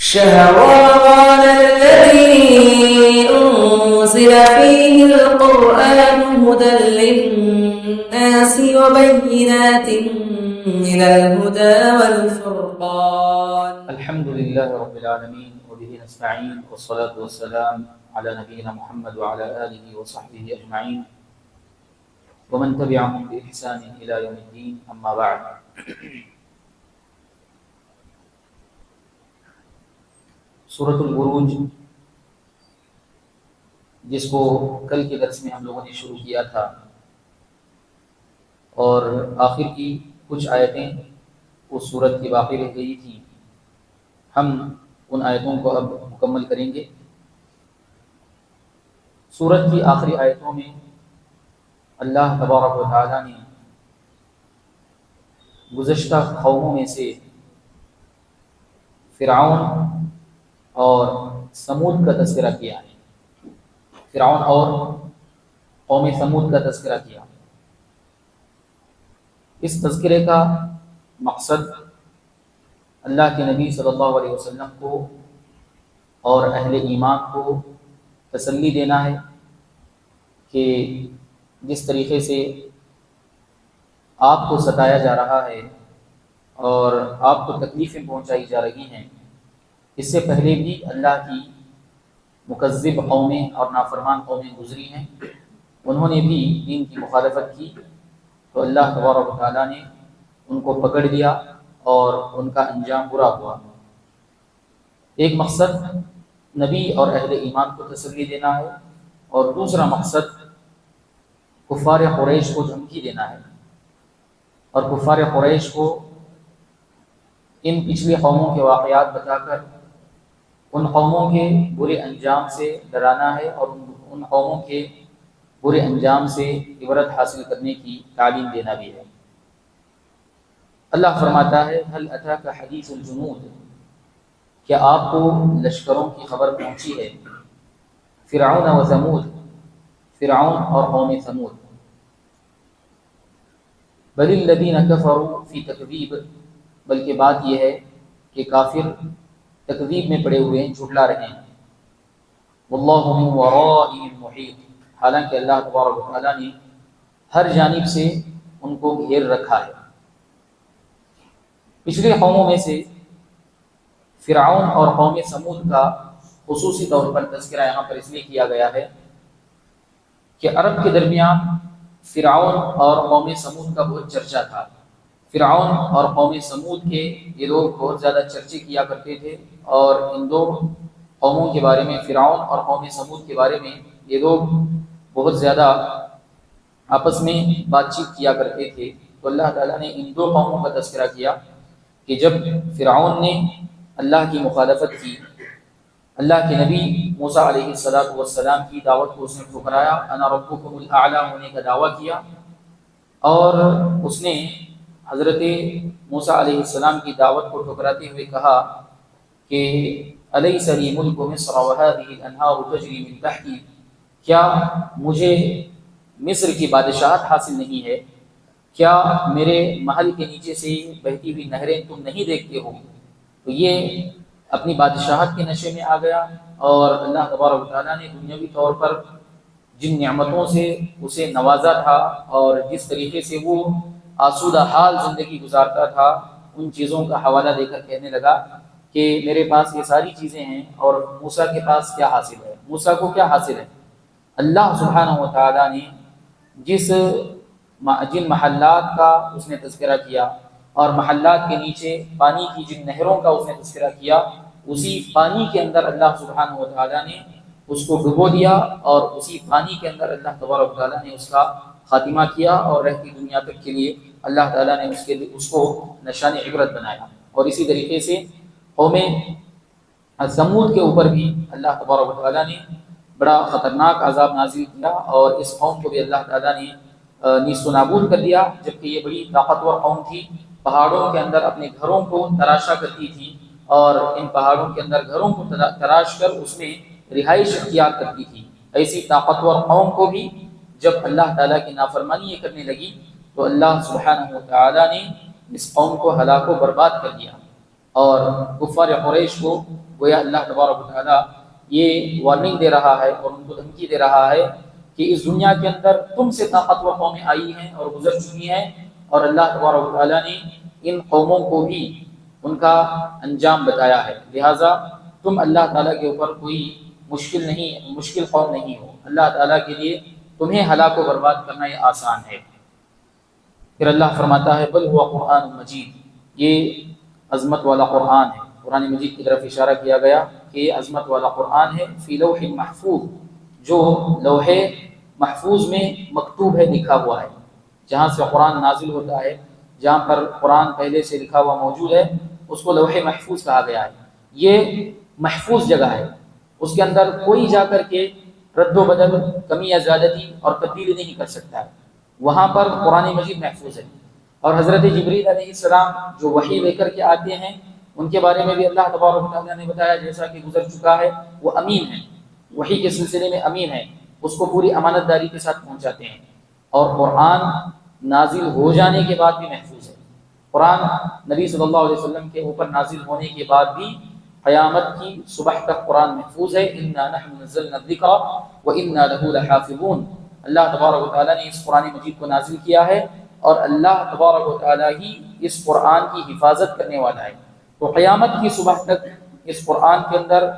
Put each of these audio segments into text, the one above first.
شهر رمضان الذي أنزل فيه القرآن هدى للناس وبينات من الهدى والفرقان. الحمد لله رب العالمين وبه نستعين والصلاة والسلام على نبينا محمد وعلى آله وصحبه أجمعين ومن تبعهم بإحسان إلى يوم الدين. أما بعد. سورۃ البروج، جس کو کل کے درس میں ہم لوگوں نے شروع کیا تھا، اور آخر کی کچھ آیتیں اس سورت کی باقی رہ گئی تھیں، ہم ان آیتوں کو اب مکمل کریں گے۔ سورت کی آخری آیتوں میں اللہ تبارک و تعالیٰ نے گزشتہ قوموں میں سے فرعون اور سمود کا تذکرہ کیا ہے۔ فرعون اور قوم سمود کا تذکرہ کیا۔ اس تذکرے کا مقصد اللہ کے نبی صلی اللہ علیہ وسلم کو اور اہل ایمان کو تسلی دینا ہے کہ جس طریقے سے آپ کو ستایا جا رہا ہے اور آپ کو تکلیفیں پہنچائی جا رہی ہیں، اس سے پہلے بھی اللہ کی مکذب قومیں اور نافرمان قومیں گزری ہیں، انہوں نے بھی دین کی مخالفت کی، تو اللہ تبارک و تعالیٰ نے ان کو پکڑ لیا اور ان کا انجام برا ہوا۔ ایک مقصد نبی اور اہل ایمان کو تسلی دینا ہے، اور دوسرا مقصد کفار قریش کو دھمکی دینا ہے، اور کفار قریش کو ان پچھلی قوموں کے واقعات بتا کر ان قوموں کے برے انجام سے ڈرانا ہے، اور ان قوموں کے برے انجام سے عبرت حاصل کرنے کی تعلیم دینا بھی ہے۔ اللہ فرماتا ہے هل اتاک حدیث الجنود، کیا آپ کو لشکروں کی خبر پہنچی ہے؟ فرعون و ثمود، فرعون اور قوم ثمود۔ بل الذین کفروا فی تکذیب، بلکہ بات یہ ہے کہ کافر تکذیب میں پڑے ہوئے ہیں، جھٹلا رہے ہیں۔ واللہ من ورائہم محیط، حالانکہ اللہ تبارک و تعالیٰ نے ہر جانب سے ان کو گھیر رکھا ہے۔ پچھلی قوموں میں سے فرعون اور قوم سمود کا خصوصی طور پر تذکرہ یہاں پر اس لیے کیا گیا ہے کہ عرب کے درمیان فرعون اور قوم سمود کا بہت چرچا تھا۔ فرعون اور قوم سمود کے یہ لوگ بہت زیادہ چرچے کیا کرتے تھے، اور ان دو قوموں کے بارے میں، فرعون اور قوم سمود کے بارے میں یہ لوگ بہت زیادہ آپس میں بات چیت کیا کرتے تھے۔ تو اللہ تعالیٰ نے ان دو قوموں کا تذکرہ کیا کہ جب فرعون نے اللہ کی مخالفت کی، اللہ کے نبی موسیٰ علیہ السلام کی دعوت کو اس نے ٹھکرایا، انا ربکم الاعلیٰ ہونے کا دعویٰ کیا، اور اس نے حضرت موسیٰ علیہ السلام کی دعوت کو ٹھکراتے ہوئے کہا کہ الیس لی ملک مصر وہذہ الانہار تجری من تحتی، کیا مجھے مصر کی بادشاہت حاصل نہیں ہے؟ کیا میرے محل کے نیچے سے بہتی ہوئی نہریں تم نہیں دیکھتے ہو؟ تو یہ اپنی بادشاہت کے نشے میں آ گیا، اور اللہ تبارک و تعالیٰ نے دنیاوی طور پر جن نعمتوں سے اسے نوازا تھا اور جس طریقے سے وہ آسودہ حال زندگی گزارتا تھا، ان چیزوں کا حوالہ دے کر کہنے لگا کہ میرے پاس یہ ساری چیزیں ہیں، اور موسیٰ کے پاس کیا حاصل ہے؟ موسیٰ کو کیا حاصل ہے؟ اللہ سبحانہ و تعالیٰ نے جن محلات کا اس نے تذکرہ کیا، اور محلات کے نیچے پانی کی جن نہروں کا اس نے تذکرہ کیا، اسی پانی کے اندر اللہ سبحانہ و تعالیٰ نے اس کو ڈبو دیا، اور اسی پانی کے اندر اللہ تبارک و تعالیٰ نے اس کا خاتمہ کیا، اور رہتی دنیا تک کے لیے اللہ تعالیٰ نے اس کو نشان عبرت بنایا۔ اور اسی طریقے سے قوم سمود کے اوپر بھی اللہ تبارک و تعالیٰ نے بڑا خطرناک عذاب نازل کیا، اور اس قوم کو بھی اللہ تعالیٰ نے نیست و نابود کر دیا، جبکہ یہ بڑی طاقتور قوم تھی، پہاڑوں کے اندر اپنے گھروں کو تراشا کرتی تھی، اور ان پہاڑوں کے اندر گھروں کو تراش کر اس میں رہائش اختیار کرتی تھی۔ ایسی طاقتور قوم کو بھی جب اللہ تعالیٰ کی نافرمانی یہ کرنے لگی، تو اللہ سبحانہ و تعالیٰ نے اس قوم کو ہلاک و برباد کر دیا، اور کفار قریش کو گویا اللہ تبارک و تعالیٰ یہ وارننگ دے رہا ہے اور ان کو دھمکی دے رہا ہے کہ اس دنیا کے اندر تم سے طاقتور قومیں آئی ہیں اور گزر چکی ہیں، اور اللہ تبارک و تعالیٰ نے ان قوموں کو بھی ان کا انجام بتایا ہے، لہٰذا تم اللہ تعالیٰ کے اوپر کوئی مشکل قوم نہیں ہو، اللہ تعالیٰ کے لیے تمہیں ہلاک و برباد کرنا یہ آسان ہے۔ پھر اللہ فرماتا ہے بل ہوا قرآن مجید، یہ عظمت والا قرآن ہے، قرآن مجید کی طرف اشارہ کیا گیا کہ یہ عظمت والا قرآن ہے، فی لوح محفوظ، جو لوح محفوظ میں مکتوب ہے، لکھا ہوا ہے، جہاں سے قرآن نازل ہوتا ہے، جہاں پر قرآن پہلے سے لکھا ہوا موجود ہے، اس کو لوح محفوظ کہا گیا ہے۔ یہ محفوظ جگہ ہے، اس کے اندر کوئی جا کر کے رد و بدل، کمی یا زیادتی اور تبدیلی نہیں کر سکتا ہے، وہاں پر قرآن مجید محفوظ ہے۔ اور حضرت جبریل علیہ السلام جو وحی لے کر کے آتے ہیں، ان کے بارے میں بھی اللہ تبارک و تعالیٰ نے بتایا، جیسا کہ گزر چکا ہے، وہ امین ہے، وحی کے سلسلے میں امین ہے، اس کو پوری امانت داری کے ساتھ پہنچاتے ہیں۔ اور قرآن نازل ہو جانے کے بعد بھی محفوظ ہے، قرآن نبی صلی اللہ علیہ وسلم کے اوپر نازل ہونے کے بعد بھی قیامت کی صبح تک قرآن محفوظ ہے۔ انا نحن نزلنا الذکر وانا له لحافظون، اللہ تبارک و تعالیٰ نے اس قرآن مجید کو نازل کیا ہے اور اللہ تبارک و تعالیٰ ہی اس قرآن کی حفاظت کرنے والا ہے۔ تو قیامت کی صبح تک اس قرآن کے اندر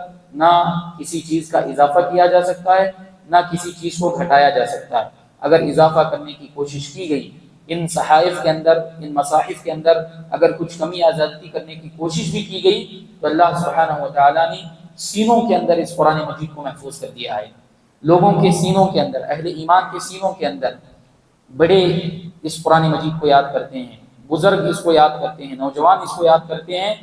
نہ کسی چیز کا اضافہ کیا جا سکتا ہے، نہ کسی چیز کو گھٹایا جا سکتا ہے۔ اگر اضافہ کرنے کی کوشش کی گئی، ان صحائف کے اندر، ان مصاحف کے اندر اگر کچھ کمی یا زیادتی کرنے کی کوشش بھی کی گئی، تو اللہ سبحانہ و تعالیٰ نے سینوں کے اندر اس قرآن مجید کو محفوظ کر دیا ہے۔ لوگوں کے سینوں کے اندر، اہل ایمان کے سینوں کے اندر بڑے اس قرآن مجید کو یاد کرتے ہیں، بزرگ اس کو یاد کرتے ہیں، نوجوان اس کو یاد کرتے ہیں،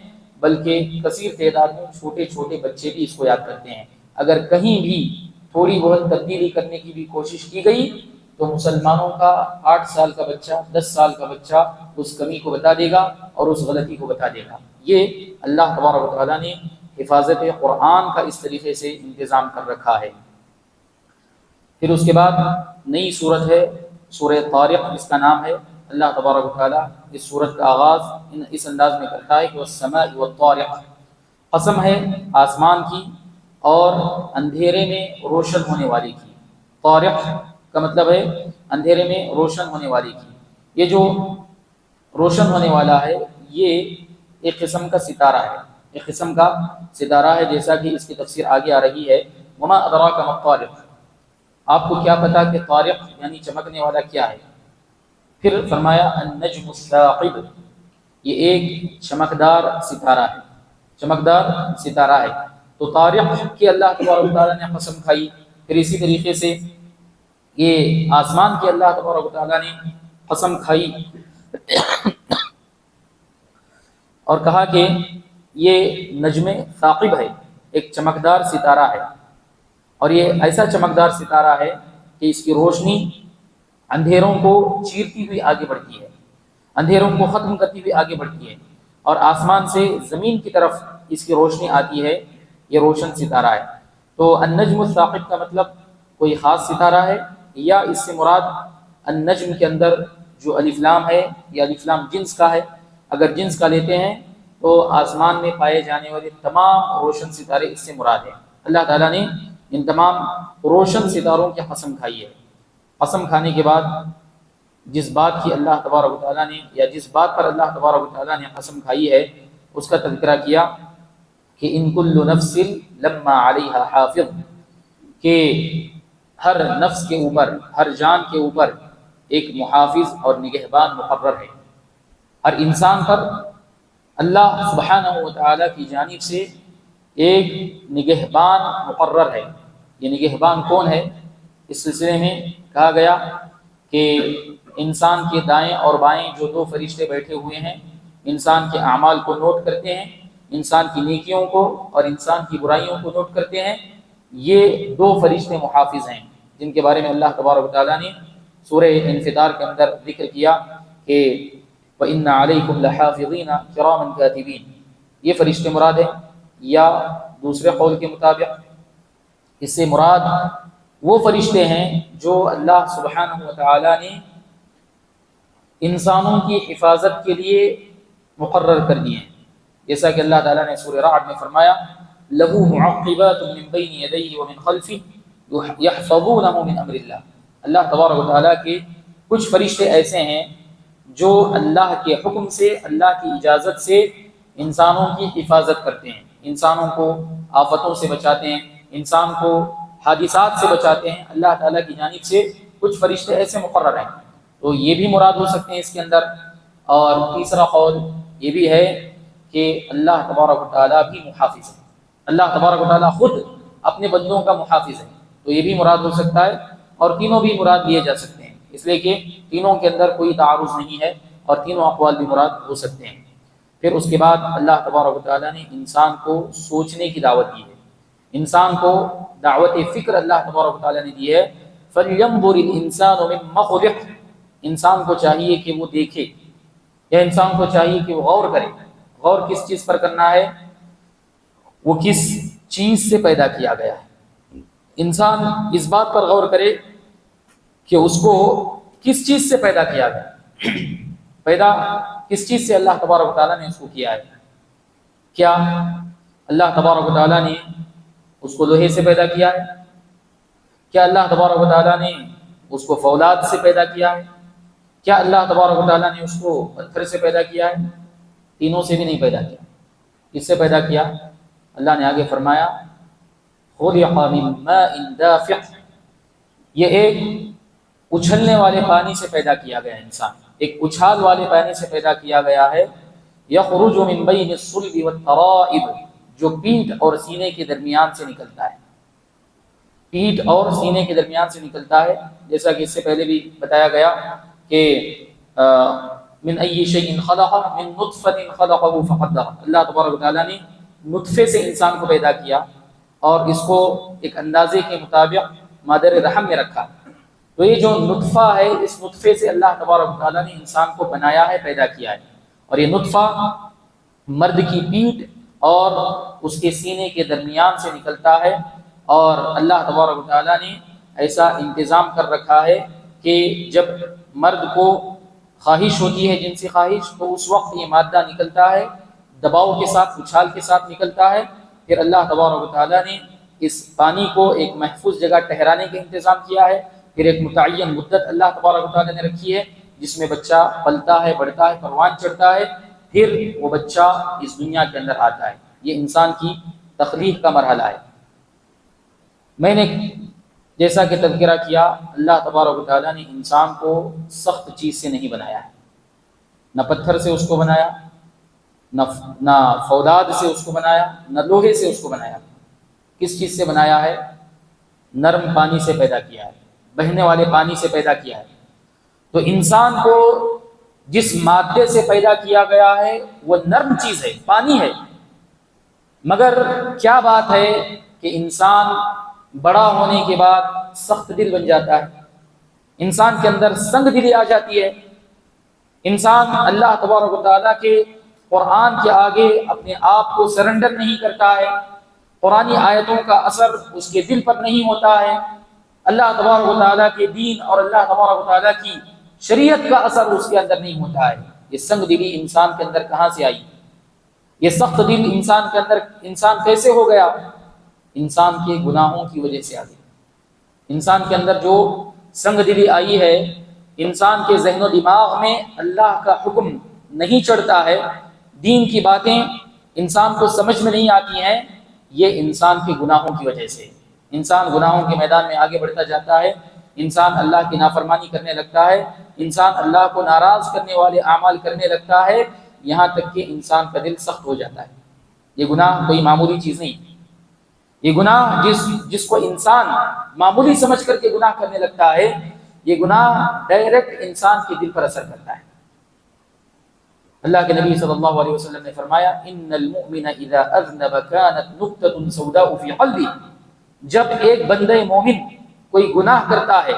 بلکہ کثیر تعداد میں چھوٹے چھوٹے بچے بھی اس کو یاد کرتے ہیں۔ اگر کہیں بھی تھوڑی بہت تبدیلی کرنے کی بھی کوشش کی گئی تو مسلمانوں کا 8 سال کا بچہ، 10 سال کا بچہ اس کمی کو بتا دے گا اور اس غلطی کو بتا دے گا۔ یہ اللہ تبارک و تعالیٰ نے حفاظت قرآن کا اس طریقے سے انتظام کر رکھا ہے۔ پھر اس کے بعد نئی صورت ہے سورہ طارق، اس کا نام ہے۔ اللہ تبارک و تعالیٰ اس صورت کا آغاز اس انداز میں کرتا ہے کہ والسماء والطارق، قسم ہے آسمان کی اور اندھیرے میں روشن ہونے والی کی۔ طارق کا مطلب ہے اندھیرے میں روشن ہونے والی کی۔ یہ جو روشن ہونے والا ہے یہ ایک قسم کا ستارہ ہے، ایک قسم کا ستارہ ہے، جیسا کہ اس کی تفسیر آگے آ رہی ہے۔ وما ادراک ما الطارق، آپ کو کیا پتا کہ طارق یعنی چمکنے والا کیا ہے؟ پھر فرمایا النجم الثاقب، یہ ایک چمکدار ستارہ ہے، چمکدار ستارہ ہے۔ تو طارق کی اللہ تبارک و تعالیٰ نے قسم کھائی۔ پھر اسی طریقے سے یہ آسمان کی اللہ تبارک و تعالیٰ نے قسم کھائی اور کہا کہ یہ نجم ثاقب ہے، ایک چمکدار ستارہ ہے، اور یہ ایسا چمکدار ستارہ ہے کہ اس کی روشنی اندھیروں کو چیرتی ہوئی آگے بڑھتی ہے، اندھیروں کو ختم کرتی ہوئی آگے بڑھتی ہے، اور آسمان سے زمین کی طرف اس کی روشنی آتی ہے، یہ روشن ستارہ ہے۔ تو النجم الثاقب کا مطلب کوئی خاص ستارہ ہے، یا اس سے مراد النجم کے اندر جو الف لام ہے، یا الف لام جنس کا ہے۔ اگر جنس کا لیتے ہیں تو آسمان میں پائے جانے والے تمام روشن ستارے اس سے مراد ہیں۔ اللہ تعالیٰ نے ان تمام روشن ستاروں کی قسم کھائی ہے۔ قسم کھانے کے بعد جس بات کی اللہ تبارک و تعالیٰ نے، یا جس بات پر اللہ تبارک و تعالیٰ نے قسم کھائی ہے، اس کا تذکرہ کیا کہ ان کل نفس لما علیہا حافظ، کہ ہر نفس کے اوپر، ہر جان کے اوپر ایک محافظ اور نگہبان مقرر ہے۔ ہر انسان پر اللہ سبحانہ و تعالیٰ کی جانب سے ایک نگہبان مقرر ہے۔ یہ نگہبان کون ہے؟ اس سلسلے میں کہا گیا کہ انسان کے دائیں اور بائیں جو 2 فرشتے بیٹھے ہوئے ہیں، انسان کے اعمال کو نوٹ کرتے ہیں، انسان کی نیکیوں کو اور انسان کی برائیوں کو نوٹ کرتے ہیں، یہ 2 فرشتے محافظ ہیں، جن کے بارے میں اللہ تبارک و تعالیٰ نے سورہ انفطار کے اندر ذکر کیا کہ وَإِنَّ عَلَيْكُمْ لَحَافِظِينَ كِرَامًا كَاتِبِينَ، یہ فرشتے مراد ہیں۔ یا دوسرے قول کے مطابق اس سے مراد وہ فرشتے ہیں جو اللہ سبحانہ و تعالیٰ نے انسانوں کی حفاظت کے لیے مقرر کر دیے ہیں، جیسا کہ اللہ تعالیٰ نے سورہ رعد میں فرمایا لہو معقبات من بین یدیہ ومن خلفہ یحفظونہ من امر اللہ. اللہ تبارک و تعالیٰ کے کچھ فرشتے ایسے ہیں جو اللہ کے حکم سے، اللہ کی اجازت سے انسانوں کی حفاظت کرتے ہیں، انسانوں کو آفتوں سے بچاتے ہیں، انسان کو حادثات سے بچاتے ہیں. اللہ تعالیٰ کی جانب سے کچھ فرشتے ایسے مقرر ہیں، تو یہ بھی مراد ہو سکتے ہیں اس کے اندر. اور تیسرا قول یہ بھی ہے کہ اللہ تبارک و تعالیٰ بھی محافظ ہے، اللہ تبارک و تعالیٰ خود اپنے بندوں کا محافظ ہے، تو یہ بھی مراد ہو سکتا ہے. اور تینوں بھی مراد لیے جا سکتے ہیں، اس لیے کہ تینوں کے اندر کوئی تعارض نہیں ہے اور تینوں اقوال بھی مراد ہو سکتے ہیں. پھر اس کے بعد اللہ تبارک و تعالیٰ نے انسان کو سوچنے کی دعوت دی ہے، انسان کو دعوت فکر اللہ تبارک و تعالیٰ نے دی ہے. فَلْيَنْظُرِ الْإِنسَانُ مِمَّا خُلِقَ. انسان کو چاہیے کہ وہ دیکھے، یا انسان کو چاہیے کہ وہ غور کرے. غور کس چیز پر کرنا ہے؟ وہ کس چیز سے پیدا کیا گیا ہے. انسان اس بات پر غور کرے کہ اس کو کس چیز سے پیدا کیا گیا، پیدا کس چیز سے اللہ تبارک و تعالیٰ نے اس کو کیا ہے. کیا اللہ تبارک و تعالیٰ نے اس کو لوہے سے پیدا کیا ہے؟ کیا اللہ تبارک و تعالیٰ نے اس کو فولاد سے پیدا کیا ہے؟ کیا اللہ تبارک و تعالیٰ نے اس کو پتھر سے پیدا کیا ہے؟ تینوں سے بھی نہیں پیدا کیا. کس سے پیدا کیا؟ اللہ نے آگے فرمایا خُلِقَ مِن مَاءٍ دَافِقٍ. یہ ایک اچھلنے والے پانی سے پیدا کیا گیا انسان، ایک اچھال والے پانی سے پیدا کیا گیا ہے. یخرج من بین الصلب والترائب. جو پیٹھ اور سینے کے درمیان سے نکلتا ہے، پیٹھ اور سینے کے درمیان سے نکلتا ہے. جیسا کہ اس سے پہلے بھی بتایا گیا کہ من ای شیء خلق من نطفۃ خلقہ فقدرہ. اللہ تبارک و تعالیٰ نے نطفے سے انسان کو پیدا کیا اور اس کو ایک اندازے کے مطابق مادر رحم میں رکھا. تو یہ جو نطفہ ہے، اس نطفے سے اللہ تبارک و تعالیٰ نے انسان کو بنایا ہے، پیدا کیا ہے. اور یہ نطفہ مرد کی پیٹھ اور اس کے سینے کے درمیان سے نکلتا ہے. اور اللہ تبارک و تعالیٰ نے ایسا انتظام کر رکھا ہے کہ جب مرد کو خواہش ہوتی ہے، جنسی خواہش، تو اس وقت یہ مادہ نکلتا ہے، دباؤ کے ساتھ، اچھال کے ساتھ نکلتا ہے. پھر اللہ تبارک و تعالیٰ نے اس پانی کو ایک محفوظ جگہ ٹھہرانے کا انتظام کیا ہے. پھر ایک متعین مدت اللہ تبارک و تعالیٰ نے رکھی ہے جس میں بچہ پلتا ہے، بڑھتا ہے، پروان چڑھتا ہے، پھر وہ بچہ اس دنیا کے اندر آتا ہے. یہ انسان کی تخلیق کا مرحلہ ہے. میں نے جیسا کہ تذکرہ کیا، اللہ تبارک و تعالیٰ نے انسان کو سخت چیز سے نہیں بنایا ہے، نہ پتھر سے اس کو بنایا، نہ فولاد سے اس کو بنایا، نہ لوہے سے اس کو بنایا. کس چیز سے بنایا ہے؟ نرم پانی سے پیدا کیا ہے، بہنے والے پانی سے پیدا کیا ہے. تو انسان کو جس مادے سے پیدا کیا گیا ہے وہ نرم چیز ہے، پانی ہے. مگر کیا بات ہے کہ انسان بڑا ہونے کے بعد سخت دل بن جاتا ہے، انسان کے اندر سنگ دلی آ جاتی ہے. انسان اللہ تبارک و تعالیٰ کے قرآن کے آگے اپنے آپ کو سرنڈر نہیں کرتا ہے، قرآنی آیتوں کا اثر اس کے دل پر نہیں ہوتا ہے، اللہ تبارک و تعالیٰ کے دین اور اللہ تبارک و تعالیٰ کی شریعت کا اثر اس کے اندر نہیں ہوتا ہے. یہ سنگ دلی انسان کے اندر کہاں سے آئی؟ یہ سخت دل انسان کے اندر انسان کیسے ہو گیا؟ انسان کے گناہوں کی وجہ سے آ گئی. انسان کے اندر جو سنگ دلی آئی ہے، انسان کے ذہن و دماغ میں اللہ کا حکم نہیں چڑھتا ہے، دین کی باتیں انسان کو سمجھ میں نہیں آتی ہیں، یہ انسان کے گناہوں کی وجہ سے. انسان گناہوں کے میدان میں آگے بڑھتا جاتا ہے، انسان اللہ کی نافرمانی کرنے لگتا ہے، انسان اللہ کو ناراض کرنے والے اعمال کرنے لگتا ہے، یہاں تک کہ انسان کا دل سخت ہو جاتا ہے. یہ گناہ کوئی معمولی چیز نہیں. یہ گناہ جس کو انسان معمولی سمجھ کر کے گناہ کرنے لگتا ہے، یہ گناہ ڈائریکٹ انسان کے دل پر اثر کرتا ہے. اللہ کے نبی صلی اللہ علیہ وسلم نے فرمایا ان المؤمن اذا اذنب كانت نقطة سوداء في قلبه. جب ایک بندہ مومن کوئی گناہ کرتا ہے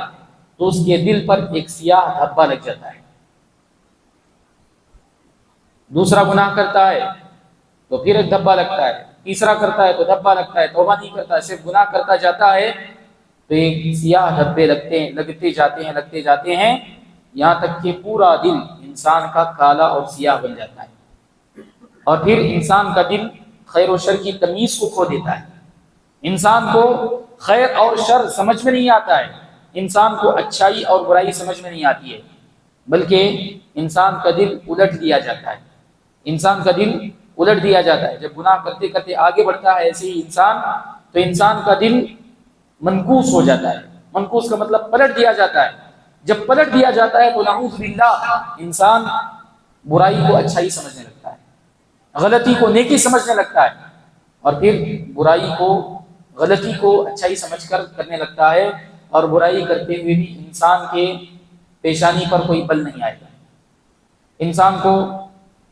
تو اس کے دل پر ایک سیاہ دھبا لگ جاتا ہے. دوسرا گناہ کرتا ہے تو پھر ایک دھبا لگتا ہے، تیسرا کرتا ہے تو دھبا لگتا ہے، توبہ نہیں کرتا ہے، صرف گناہ کرتا جاتا ہے تو ایک سیاہ دھبے لگتے جاتے ہیں یہاں تک کہ پورا دل انسان کا کالا اور سیاہ بن جاتا ہے. اور پھر انسان کا دل خیر و شر کی تمیز کو کھو دیتا ہے، انسان کو خیر اور شر سمجھ میں نہیں آتا ہے، انسان کو اچھائی اور برائی سمجھ میں نہیں آتی ہے، بلکہ انسان کا دل الٹ دیا جاتا ہے، انسان کا دل الٹ دیا جاتا ہے۔ جب گناہ کرتے کرتے آگے بڑھتا ہے ایسے ہی انسان، تو انسان کا دل منکوس ہو جاتا ہے۔ منکوس کا مطلب پلٹ دیا جاتا ہے۔ جب پلٹ دیا جاتا ہے تو نعوذ باللہ انسان برائی کو اچھائی سمجھنے لگتا ہے، غلطی کو نیکی سمجھنے لگتا ہے، اور پھر برائی کو غلطی کو اچھائی سمجھ کر کرنے لگتا ہے، اور برائی کرتے ہوئے بھی انسان کے پیشانی پر کوئی بل نہیں آئے گا، انسان کو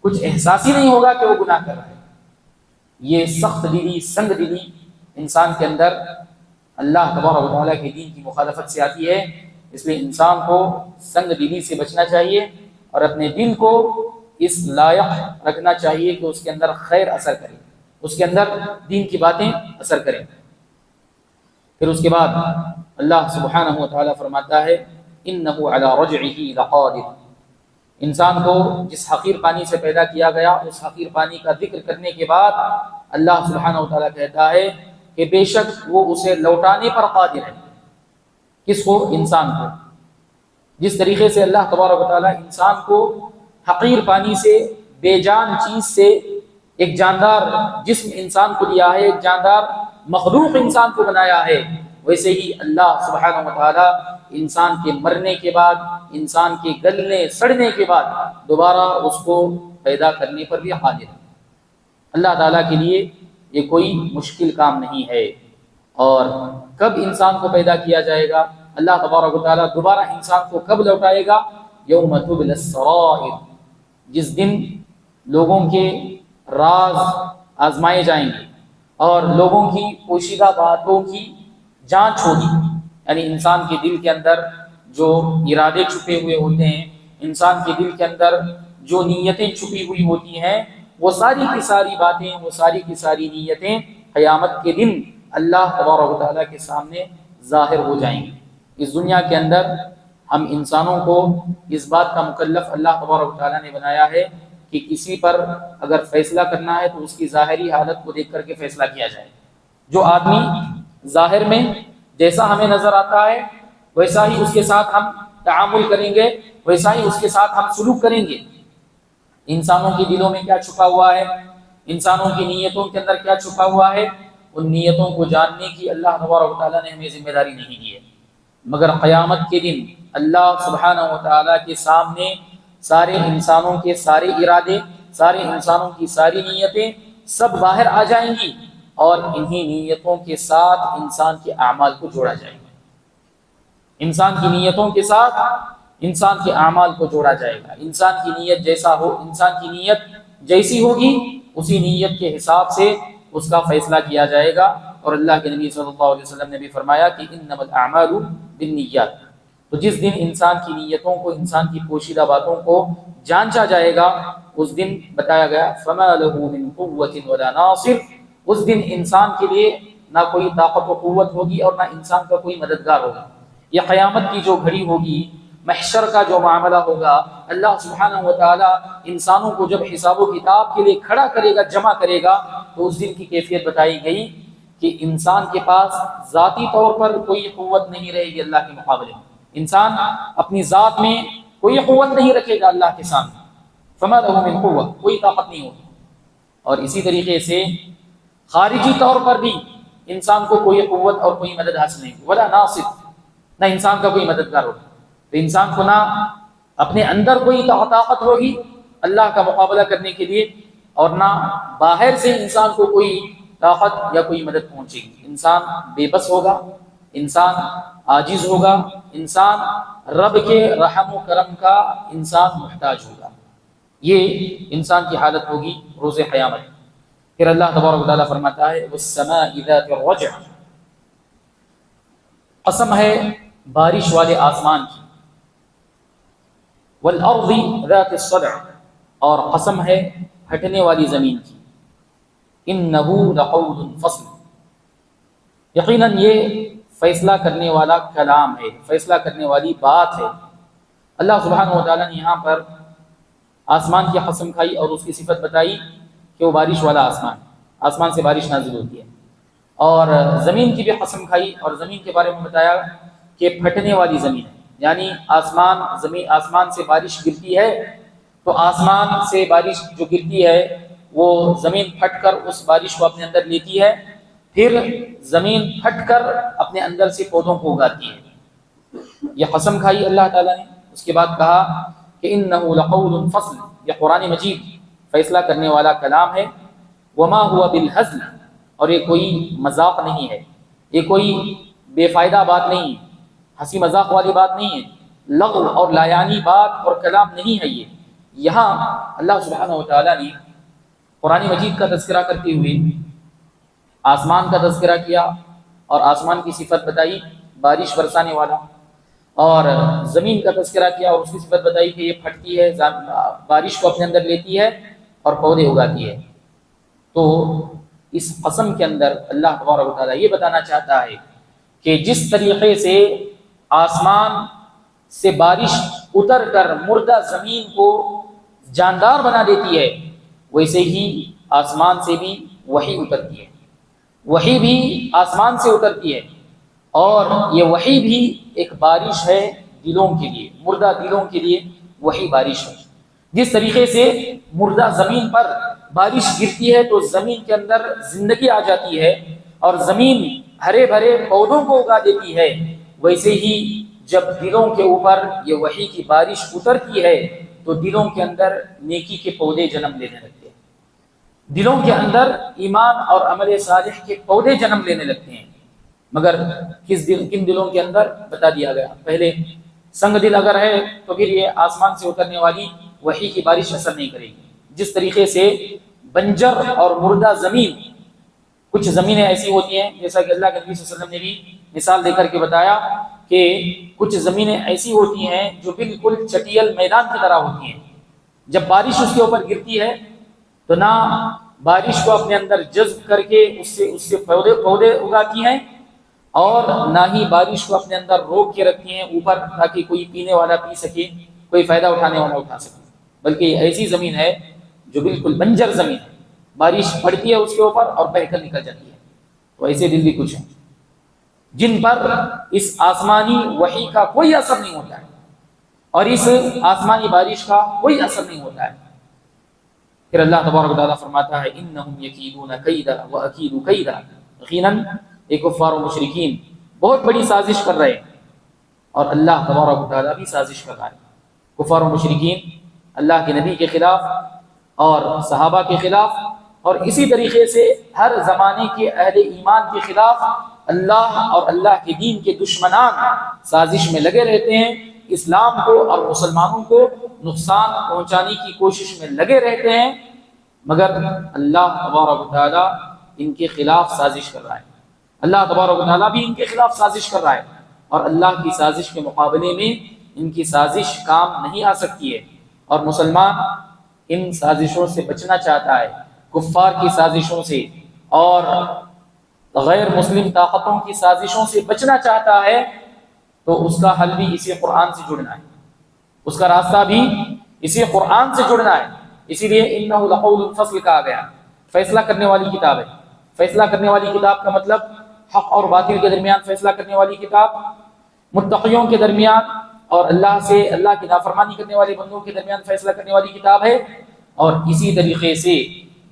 کچھ احساس ہی نہیں ہوگا کہ وہ گناہ کر رہا ہے۔ یہ سخت دلی، سنگ دلی انسان کے اندر اللہ تبارک و تعالیٰ کے دین کی مخالفت سے آتی ہے۔ اس لیے انسان کو سنگ دلی سے بچنا چاہیے اور اپنے دل کو اس لائق رکھنا چاہیے کہ اس کے اندر خیر اثر کرے، اس کے اندر دین کی باتیں اثر کریں۔ پھر اس کے بعد اللہ سبحانہ و تعالیٰ فرماتا ہے انہ علی رجعہ لقادر، انسان کو جس حقیر پانی سے پیدا کیا گیا اس حقیر پانی کا ذکر کرنے کے بعد اللہ سبحانہ و تعالیٰ کہتا ہے کہ بے شک وہ اسے لوٹانے پر قادر ہے۔ کس کو؟ انسان کو۔ جس طریقے سے اللہ تبارک و تعالیٰ انسان کو حقیر پانی سے، بے جان چیز سے ایک جاندار جسم انسان کو دیا ہے، ایک جاندار مخلوق انسان کو بنایا ہے، ویسے ہی اللہ سبحانہ و تعالیٰ انسان کے مرنے کے بعد، انسان کے گلنے سڑنے کے بعد دوبارہ اس کو پیدا کرنے پر بھی قادر ہے۔ اللہ تعالیٰ کے لیے یہ کوئی مشکل کام نہیں ہے۔ اور کب انسان کو پیدا کیا جائے گا؟ اللہ تبارک و تعالیٰ دوبارہ انسان کو کب لوٹائے گا؟ یوم تبلی السرائر، جس دن لوگوں کے راز آزمائے جائیں گے اور لوگوں کی پوشیدہ باتوں کی جانچ ہوگی، یعنی انسان کے دل کے اندر جو ارادے چھپے ہوئے ہوتے ہیں، انسان کے دل کے اندر جو نیتیں چھپی ہوئی ہوتی ہیں، وہ ساری کی ساری باتیں، وہ ساری کی ساری نیتیں قیامت کے دن اللہ تبارک و تعالیٰ کے سامنے ظاہر ہو جائیں گی۔ اس دنیا کے اندر ہم انسانوں کو اس بات کا مکلف اللہ تبارک و تعالیٰ نے بنایا ہے کہ کسی پر اگر فیصلہ کرنا ہے تو اس کی ظاہری حالت کو دیکھ کر کے فیصلہ کیا جائے۔ جو آدمی ظاہر میں جیسا ہمیں نظر آتا ہے ویسا ہی اس کے ساتھ ہم تعامل کریں گے، ویسا ہی اس کے ساتھ ہم سلوک کریں گے۔ انسانوں کے دلوں میں کیا چھپا ہوا ہے، انسانوں کی نیتوں کے اندر کیا چھپا ہوا ہے، ان نیتوں کو جاننے کی اللہ تبارک و تعالیٰ نے ہمیں ذمہ داری نہیں دی ہے، مگر قیامت کے دن اللہ سبحانہ و تعالیٰ کے سامنے سارے انسانوں کے سارے ارادے، سارے انسانوں کی ساری نیتیں سب باہر آ جائیں گی، اور انہی نیتوں کے ساتھ انسان کے اعمال کو جوڑا جائے گا۔ انسان کی نیتوں کے ساتھ انسان کے اعمال کو جوڑا جائے گا۔ انسان کی نیت جیسا ہو، انسان کی نیت جیسی ہوگی اسی نیت کے حساب سے اس کا فیصلہ کیا جائے گا۔ اور اللہ کے نبی صلی اللہ علیہ وسلم نے بھی فرمایا کہ انما الاعمال بالنیات، تو جس دن انسان کی نیتوں کو، انسان کی پوشیدہ باتوں کو جانچا جائے گا، اس دن بتایا گیا فما له من قوة ولا ناصر، اس دن انسان کے لیے نہ کوئی طاقت و قوت ہوگی اور نہ انسان کا کوئی مددگار ہوگا۔ یہ قیامت کی جو گھڑی ہوگی، محشر کا جو معاملہ ہوگا، اللہ سبحانہ و تعالیٰ انسانوں کو جب حساب و کتاب کے لیے کھڑا کرے گا، جمع کرے گا، تو اس دن کی کیفیت بتائی گئی کہ انسان کے پاس ذاتی طور پر کوئی قوت نہیں رہے گی اللہ کے مقابلے میں۔ انسان اپنی ذات میں کوئی قوت نہیں رکھے گا اللہ کے سامنے، فما له من قوت، کوئی طاقت نہیں ہوگی۔ اور اسی طریقے سے خارجی طور پر بھی انسان کو کوئی قوت اور کوئی مدد حاصل نہیں، ولا ناصر، نہ انسان کا کوئی مددگار ہوگا۔ تو انسان کو نہ اپنے اندر کوئی طاقت ہوگی اللہ کا مقابلہ کرنے کے لیے، اور نہ باہر سے انسان کو کوئی طاقت یا کوئی مدد پہنچے گی۔ انسان بے بس ہوگا، انسان عاجز ہوگا، انسان رب کے رحم و کرم کا انسان محتاج ہوگا۔ یہ انسان کی حالت ہوگی روز قیامت۔ پھر اللہ تبارک و تعالیٰ فرماتا ہے والسماء ذات الرجع، قسم ہے بارش والے آسمان کی، والارض ذات الصدع، اور قسم ہے ہٹنے والی زمین کی، انہ لقول فصل، یقیناً یہ فیصلہ کرنے والا کلام ہے، فیصلہ کرنے والی بات ہے۔ اللہ سبحانہ و تعالیٰ نے یہاں پر آسمان کی قسم کھائی اور اس کی صفت بتائی کہ وہ بارش والا آسمان ہے۔ آسمان سے بارش نازل ہوتی ہے. اور زمین کی بھی قسم کھائی اور زمین کے بارے میں بتایا کہ پھٹنے والی زمین ہے، یعنی آسمان سے بارش گرتی ہے تو آسمان سے بارش جو گرتی ہے وہ زمین پھٹ کر اس بارش کو اپنے اندر لیتی ہے، پھر زمین پھٹ کر اپنے اندر سے پودوں کو اگاتی ہے. یہ قسم کھائی اللہ تعالیٰ نے. اس کے بعد کہا کہ انہ لقول فصل، یہ قرآن مجید فیصلہ کرنے والا کلام ہے. وما ہوا بالہزل، اور یہ کوئی مذاق نہیں ہے، یہ کوئی بے فائدہ بات نہیں ہے، ہنسی مذاق والی بات نہیں ہے، لغو اور لایانی بات اور کلام نہیں ہے. یہ یہاں اللہ سبحانہ و تعالیٰ نے قرآن مجید کا تذکرہ کرتے ہوئے آسمان کا تذکرہ کیا اور آسمان کی صفت بتائی بارش برسانے والا، اور زمین کا تذکرہ کیا اور اس کی صفت بتائی کہ یہ پھٹتی ہے، بارش کو اپنے اندر لیتی ہے اور پودے اگاتی ہے. تو اس قسم کے اندر اللہ تبارک و تعالیٰ یہ بتانا چاہتا ہے کہ جس طریقے سے آسمان سے بارش اتر کر مردہ زمین کو جاندار بنا دیتی ہے، ویسے ہی آسمان سے بھی وحی اترتی ہے. وحی بھی آسمان سے اترتی ہے، اور یہ وحی بھی ایک بارش ہے دلوں کے لیے، مردہ دلوں کے لیے وحی بارش ہے. جس طریقے سے مردہ زمین پر بارش گرتی ہے تو زمین کے اندر زندگی آ جاتی ہے اور زمین ہرے بھرے پودوں کو اگا دیتی ہے، ویسے ہی جب دلوں کے اوپر یہ وحی کی بارش اترتی ہے تو دلوں کے اندر نیکی کے پودے جنم لینے لگتے ہیں، دلوں کے اندر ایمان اور عمل صالح کے پودے جنم لینے لگتے ہیں. مگر کن دلوں کے اندر بتا دیا گیا. پہلے سنگ دل اگر ہے تو پھر یہ آسمان سے اترنے والی وحی کی بارش اثر نہیں کرے گی. جس طریقے سے بنجر اور مردہ زمین، کچھ زمینیں ایسی ہوتی ہیں جیسا کہ اللہ کے نبی صلی اللہ علیہ وسلم نے بھی مثال دے کر کے بتایا کہ کچھ زمینیں ایسی ہوتی ہیں جو بالکل چٹیل میدان کی طرح ہوتی ہیں. جب بارش اس کے اوپر گرتی ہے تو نہ بارش کو اپنے اندر جذب کر کے اس سے پودے اگاتی ہیں، اور نہ ہی بارش کو اپنے اندر روک کے رکھتی ہیں اوپر تاکہ کوئی پینے والا پی سکے، کوئی فائدہ اٹھانے والا اٹھا سکے. بلکہ یہ ایسی زمین ہے جو بالکل بنجر زمین ہے، بارش پڑتی ہے اس کے اوپر اور بہہ کر نکل جاتی ہے. تو ایسے دل بھی کچھ ہیں جن پر اس آسمانی وحی کا کوئی اثر نہیں ہوتا ہے اور اس آسمانی بارش کا کوئی اثر نہیں ہوتا ہے. پھر اللہ تبارک و تعالیٰ فرماتا ہے انہم یکیدون کیدا واکید کیدا، یقیناً ایک کفار و مشرکین بہت بڑی سازش کر رہے ہیں اور اللہ تبارک و تعالیٰ بھی سازش کر رہا ہے. کفار و مشرکین اللہ کے نبی کے خلاف اور صحابہ کے خلاف اور اسی طریقے سے ہر زمانے کے اہل ایمان کے خلاف اللہ اور اللہ کے دین کے دشمنان سازش میں لگے رہتے ہیں، اسلام کو اور مسلمانوں کو نقصان پہنچانے کی کوشش میں لگے رہتے ہیں. مگر اللہ تبارک و تعالیٰ ان کے خلاف سازش کر رہا ہے، اللہ تبارک و تعالیٰ بھی ان کے خلاف سازش کر رہا ہے، اور اللہ کی سازش کے مقابلے میں ان کی سازش کام نہیں آ سکتی ہے. اور مسلمان ان سازشوں سے بچنا چاہتا ہے، کفار کی سازشوں سے اور غیر مسلم طاقتوں کی سازشوں سے بچنا چاہتا ہے، تو اس کا حل بھی اسی قرآن سے جڑنا ہے، اس کا راستہ بھی اسی قرآن سے جڑنا ہے. اسی لیے انہ لقول الفصل کہا گیا، فیصلہ کرنے والی کتاب ہے. فیصلہ کرنے والی کتاب کا مطلب حق اور باطل کے درمیان فیصلہ کرنے والی کتاب، متقیوں کے درمیان اور اللہ کی نافرمانی کرنے والے بندوں کے درمیان فیصلہ کرنے والی کتاب ہے. اور اسی طریقے سے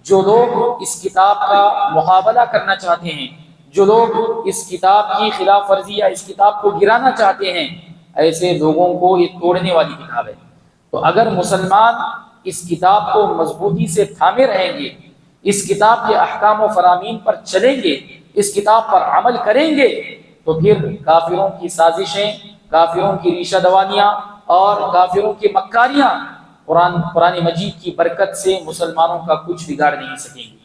جو لوگ اس کتاب کا مقابلہ کرنا چاہتے ہیں، جو لوگ اس کتاب کی خلاف ورزی یا اس کتاب کو گرانا چاہتے ہیں، ایسے لوگوں کو یہ توڑنے والی کتاب ہے. تو اگر مسلمان اس کتاب کو مضبوطی سے تھامے رہیں گے، اس کتاب کے احکام و فرامین پر چلیں گے، اس کتاب پر عمل کریں گے، تو پھر کافروں کی سازشیں، کافروں کی ریشہ دوانیاں اور کافروں کی مکاریاں قرآن مجید کی برکت سے مسلمانوں کا کچھ بگاڑ نہیں سکیں گے.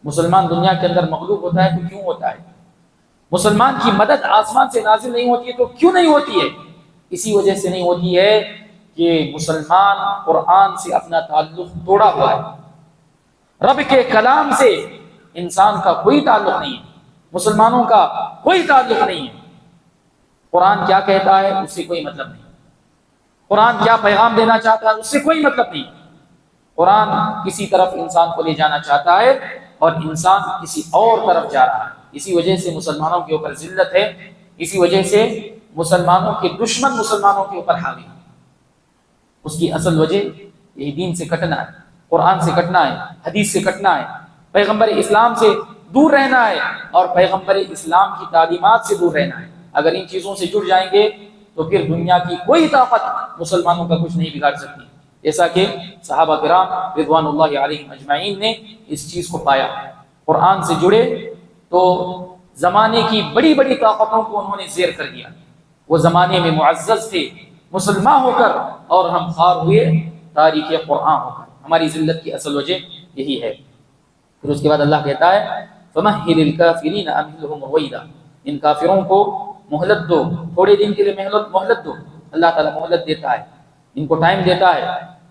مسلمان دنیا کے اندر مغلوب ہوتا ہے تو کیوں ہوتا ہے؟ مسلمان کی مدد آسمان سے نازل نہیں ہوتی ہے تو کیوں نہیں ہوتی ہے؟ اسی وجہ سے نہیں ہوتی ہے کہ مسلمان قرآن سے اپنا تعلق توڑا ہوا ہے. رب کے کلام سے انسان کا کوئی تعلق نہیں ہے، مسلمانوں کا کوئی تعلق نہیں ہے. قرآن کیا کہتا ہے اس سے کوئی مطلب نہیں، قرآن کیا پیغام دینا چاہتا ہے اس سے کوئی مطلب نہیں. قرآن کسی طرف انسان کو لے جانا چاہتا ہے اور انسان کسی اور طرف جا رہا ہے. اسی وجہ سے مسلمانوں کے اوپر ذلت ہے، اسی وجہ سے مسلمانوں کے دشمن مسلمانوں کے اوپر حاوی ہیں. اس کی اصل وجہ یہی دین سے کٹنا ہے، قرآن سے کٹنا ہے، حدیث سے کٹنا ہے، پیغمبر اسلام سے دور رہنا ہے اور پیغمبر اسلام کی تعلیمات سے دور رہنا ہے. اگر ان چیزوں سے جڑ جائیں گے تو پھر دنیا کی کوئی طاقت مسلمانوں کا کچھ نہیں بگاڑ سکتی. جیسا کہ صحابہ کرام رضوان اللہ علیہم اجمعین نے اس چیز کو پایا. قرآن سے جڑے تو زمانے کی بڑی بڑی طاقتوں کو انہوں نے زیر کر دیا. وہ زمانے میں معزز تھے مسلمان ہو کر، اور ہم خوار ہوئے تاریخ قرآن ہو کر. ہماری ذلت کی اصل وجہ یہی ہے. پھر اس کے بعد اللہ کہتا ہے فَمَهِّلِ الْكَافِرِينَ أَمْهِلْهُمْ رُوَيْدًا، ان کافروں کو مہلت دو، تھوڑے دن کے لیے مہلت دو. اللہ تعالیٰ مہلت دیتا ہے، ان کو ٹائم دیتا ہے.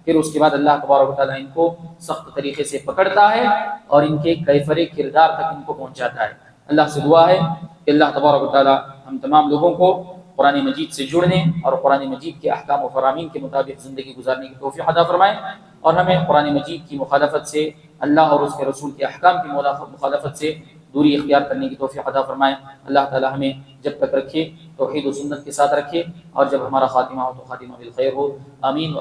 پھر اس کے بعد اللہ تبارک و تعالیٰ ان کو سخت طریقے سے پکڑتا ہے اور ان کے کیفر کردار تک ان کو پہنچاتا ہے. اللہ سے دعا ہے کہ اللہ تبارک و تعالیٰ ہم تمام لوگوں کو قرآن مجید سے جڑنے اور قرآن مجید کے احکام و فرامین کے مطابق زندگی گزارنے کی توفیق عطا فرمائے، اور ہمیں قرآن مجید کی مخالفت سے، اللہ اور اس کے رسول کے احکام کی مخالفت سے دوری اختیار کرنے کی توفیق عطا فرمائے. اللہ تعالی ہمیں جب تک رکھے توحید و سنت کے ساتھ رکھے، اور جب ہمارا خاتمہ ہو تو خاتمہ بالخیر ہو. آمین.